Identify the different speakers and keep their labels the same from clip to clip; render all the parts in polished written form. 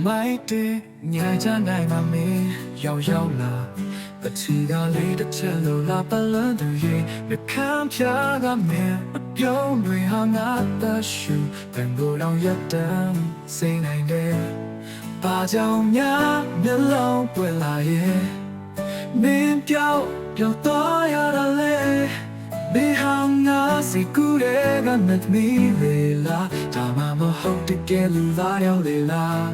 Speaker 1: မိုက်တဲ့ညချမ်းနိုင်မှာမင်းရောက်လာပချီကလေးတစ်ချက်လို့လာပလန်းသူရဲ့နှကမ်းဖြာကမင်းအပြုံးတွေဟာငါတရှူတန်ကိုယ်တော်ရတမ်းစိတ်နိုင်တယ်ဘာကြောင့်များမျက်လုံးပွင့်လာရဲ့မင်းပြောက်တော့ရတာလေဘေးဟောင်းငါစိတ်ကူးတဲ့ကမတ်မီလေလာဒါမှမဟုတ်တကယ်လူသားရောက်လေလား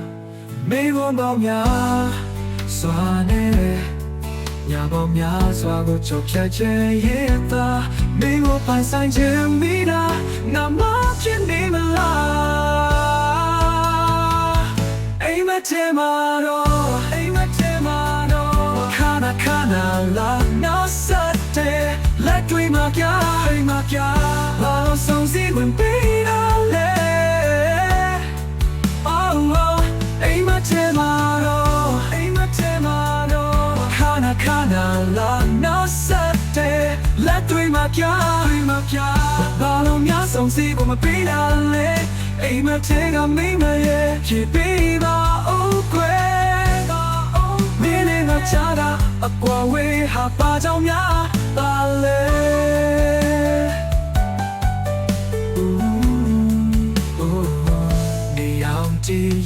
Speaker 1: မေဝန်ပေါင်းများစွာနဲ့ညာပေါင်းများစွာကိုချုပ်ဖြတ်ခြင်းရဲ့သားမင်းကိုပိုင်ဆိုင်ခြင်းမိတာငါမဖြစ်နေမလားအိမ်မထဲမှာတော့ခဏလာနောက်ဆက်တဲ့လက်တွေမှာကြာဘာလို့ဆုံးစီဝင်ပေးတာလဲအိမ်မထဲမှာတော့ခဏလာနောက်ဆက်တဲ့လက်တွေမှာကြာဘာလို့များဆုံးစီကိုမပေးတာလဲအိမ်မထဲကမိမရဲ့ဖြစ်ပေးပါဦးကွယ်မင်းနဲ့ငါချတာအကွာဝေးဟာပါကြောင့်များပါလေ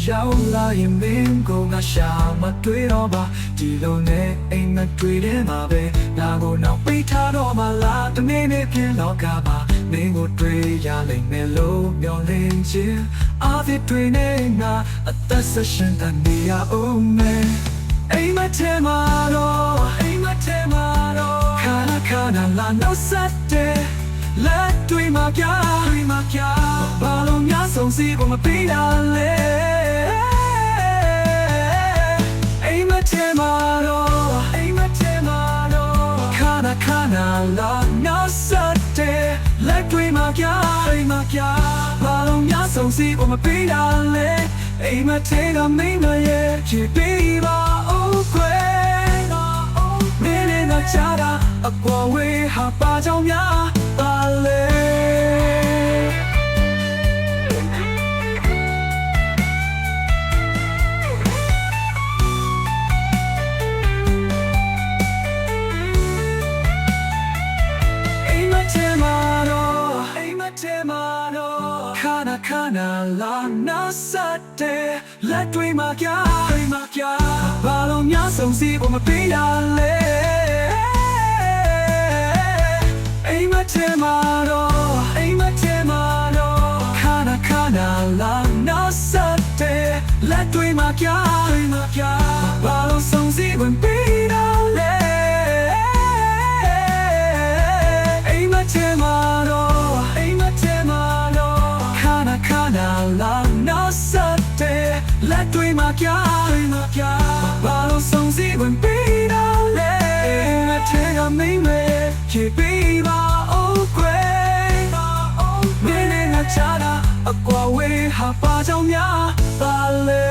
Speaker 1: ရောက်လာရင်မင်းကိုငါရှာမတွေ့တော့ပါဒီလိုနဲ့အိမ်မတွေ့တဲ့မှာပဲငါကိုနောက်ပိတ်ထားတော့မှလားတနေ့နေ့ပြင်းတော့ကပါမင်းကိုတွေ့ရလိမ့်မယ်လို့မျှော်လင့်ခြင်းအားဖြင့်တွေ့နေငါအသက်ဆက်ရှင်တန်နေရအောင်မယ်အိမ်မထဲမှာတော့ခဏလာနောက်ဆက်တဲ့လက်တွေမှာကြာဘာလို့များဆုံးစီကိုမပေးတာလဲအိမ်မထဲမှာတော့ခဏလာနောက်ဆက်တဲ့လက်တွေမှာကြာဘာလို့များဆုံးစီကိုမပေးတာလဲအိမ်မထဲကမိမရဲ့ဖြစ်ပေးပါဦးကွယ်မင်းနဲ့ငါချတာအကွာဝေးဟာပါကြောင့်များပါလေအိမ်မထဲမှာတော့ခဏလာနောက်ဆက်တဲ့လက်တွေမှာကြာဘာလို့များဆုံးစီကိုမပေးတာလဲအိမ်မထဲမှာတော့ခဏလာနောက်ဆက်တဲ့လက်တွေမှာကြာဘာလို့ဆုံးစီဝင်ပေးတာလဲအိမ်မထဲမှာတော့ခဏလာနောက်ဆက်တဲ့လက်တွေမှာကြာဘာလို့ဆုံးစီဝင်ပေးတာလဲအိမ်မထဲကမိမရဲ့ဖြစ်ပေးပါဦးကွယ်မင်းနဲ့ငါချတာအကွာဝေးဟာပါကြောင့်များပါလေ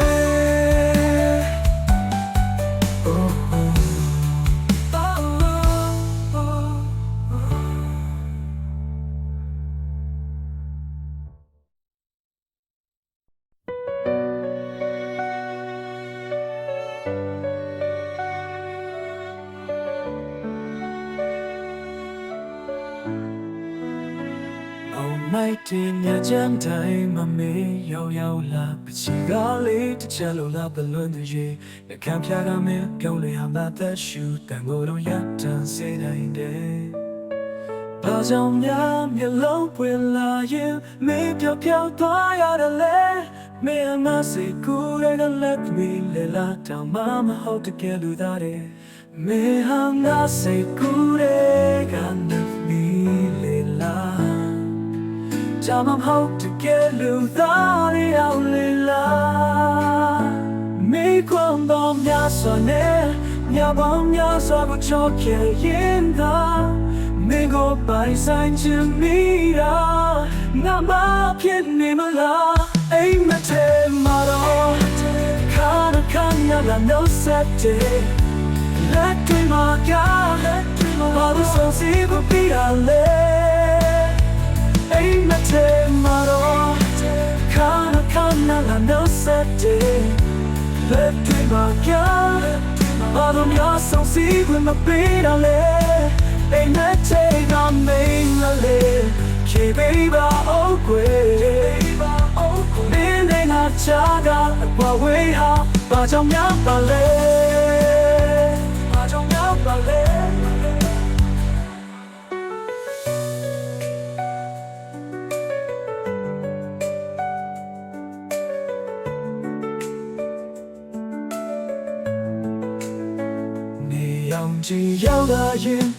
Speaker 1: မိုက်တင်ညချမ်းတိုင်းမမေးရောက်လာပချီကလေးတစ်ချက်လို့လာပလွန်းသူရဲ့နှကမ်းဖြာကမင်းပြုံးလေဟာမသက်ရှူတန်ကိုယ်တော်ရတန်စေနိုင်တယ်ဘာကြောင့်များမျက်လုံးပွင့်လာရင်မင်းပြောက်သွားရတယ်လေမင်းအမစိတ်ကူးတဲ့လက်မီလေလာတောင်မဟုတ်တကယ်လူသားတယ်မင်းဟာငါစိတ်ကူးတဲ့ကလက်မီလေလာဒါမှမဟုတ်တကယ်လူသားရောက်လေလားမိခွန်တော်များစွာနဲ့ညပေါင်းများစွာကိုချောခဲ့ရင်သာမင်းကိုပိုင်ဆိုင်ခြင်းမိတာငါမဖြစ်နေမလားအိမ်မထဲမှာတော့ခဏလာနောက်ဆက်တဲ့လက်တွေမှာကြာဘာလို့ဆုံးစီကိုပြရလဲအိမ်မထဲမှာတော့ခဏလာနောက်ဆက်တဲ့ Let me mark All of your songs see when my beat on it Ain't that take on me Keep it oh great Nên ain't not chaga Qua way ha Ba trong nhạc bà lê Ba trong nhạc bà lê Yang chỉ yêu đã yên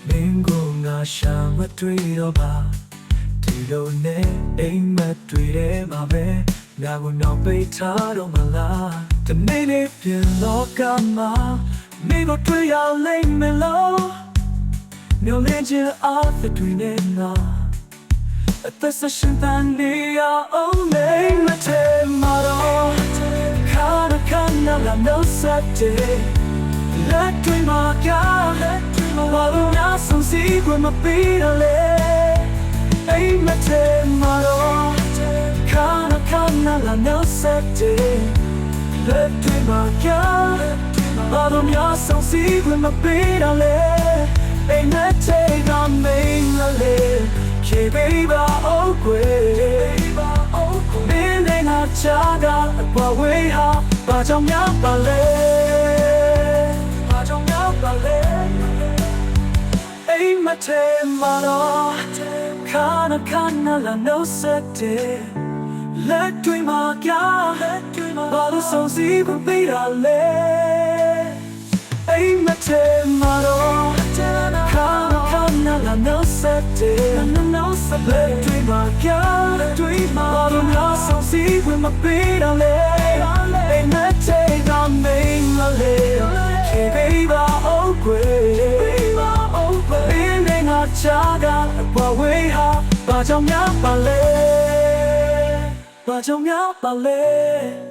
Speaker 1: Mình cũng ngã sang mất tuy đâu bà Thì đâu nè anh mất tuy để mà về Ngã cũng nào bây thả đâu mà la Tình nên đi phiền lo cả mà Mình có tuy áo lên mê lâu Nếu lên chia áo thì tuy nên ngã Tại sao xin tan đi áo mình mà thêm mà đâu Khá nào làm đâu sát đi Let me mark All of your songs see when my beat on it Ain't my time at all Kana la no safety Let me mark All of your songs see when my beat on it Ain't my time on me la le Keep it oh great Nên ain't not chaga Qua way ha Ba trong nhạc bà lê Ain't my time at all Kana la no safety Let me mark All the songs even beat a lay Ain't my time at all Kana la no safety Let me mark All the songs even beat a lay Ain't my time on me la lay Keep it oh great Nên ain't not chaga Qua way ha Ba trong nhạc bà lê Ba trong nhạc bà lê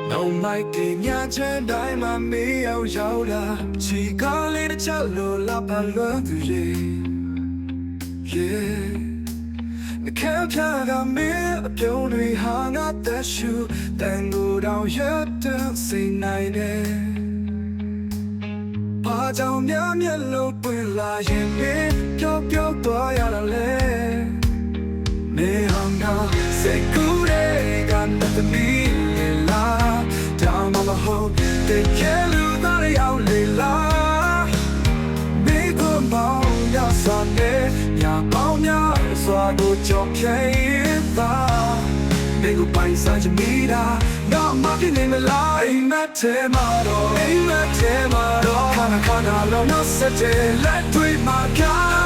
Speaker 1: Nông mai thì nhà trên đời mà mi yêu dấu là Chỉ có lý để chắc lộ là bà lớn từ gì Nè kém cha gà mi ở biểu nuôi hạ ngã tế chú Tên ngủ đau nhất tương sinh này nè Bà cháu nhớ nhớ lâu quên là yên biết Kiêu tỏa ya là lê Nè hằng nào sẽ cứu để gần đất tâm mi là Down on the hope They can't lose that they out lay la Mấy cô mong nhà xa nê Nhà bao nhà xóa đồ cho khay ta Mấy cô bay xa cho mi đa Ngã mà cái này mà la Ain't mad thế mà đó Ain't mad thế mà đó Kana lo nó sẽ thế Let tuổi mà cả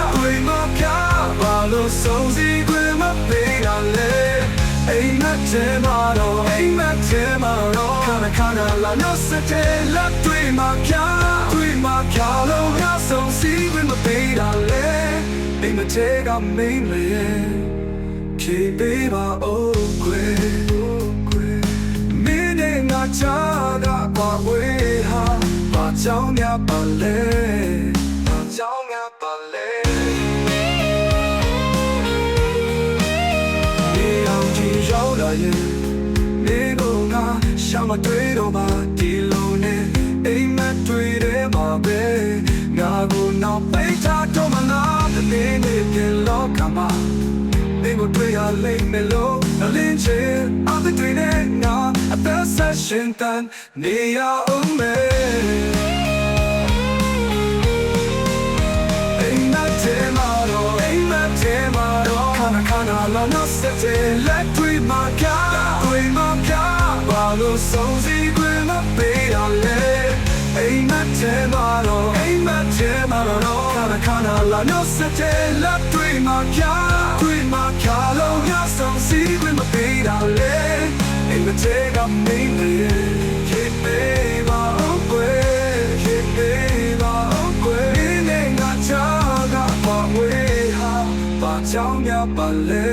Speaker 1: Và lô sâu gì quên mất bê đà lê Ain't mad thế mà đó Ain't mad thế mà đó Kana la no se te la tui ma kya lo ya song si when my baby dale be my take on me le ke be ba o kwe me ne na cha ga kwa we ha ba chao nya ba le ni ao ji rao la ye ni go nga Sao màတွေ့တော့ပါဒီလိုနဲ့အိမ်မတွေ့တယ်မှာပဲငါကိုနောက်ပိတ်ထားတော့မလားတနေ့နေ့ပြန်တော့ကမှာမင်းကိုတွေ့ရလိမ့်မယ်လို့အလင်းချေအသက်တွေနဲ့ငါအသက်ဆက်ရှင်တန်နေရအောင်မယ်အိမ်မထဲမှာတော့Kana la no se te let we mark Ba lo song si quên mất bê đà lê Ain't mad thế mà đó Kana la no se te let we mark Lo ya song si quên mất bê đà lê မချေကမင်းလေးခေပေးပါကွယ်ခေပေးပါကွယ်ဒီနေ့ငါချာကပါဝေးဟာပါချောင်းများပါလေ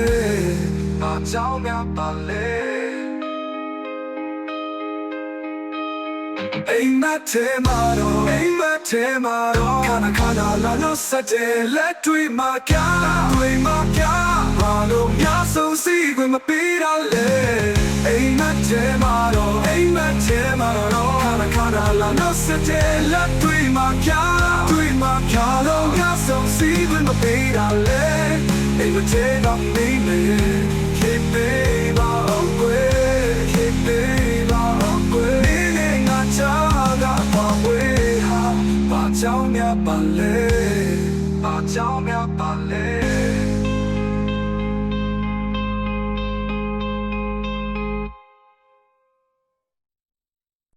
Speaker 1: ပါချောင်းများပါလေအိမ်မက်ထဲမှာတော့ခဏလာလို့စတဲ့လက်တွေမှာကြာဘာလို့များဆုံးစီခွင့်မပေးတာလဲအိမ်မက်ထဲမှာတော့ခဏလာလို့စတဲ့လက်တွေမှာကြာလို့များဆုံးစီခွင့်မပေးတာလဲအိမ်မက်ထဲကမင်းလေးခေပေးပါကွယ်ခေပေးပါကွယ်နေငါချာကပါဝေးဟာပါချောင်းများပါလေပါချောင်းများပါလေ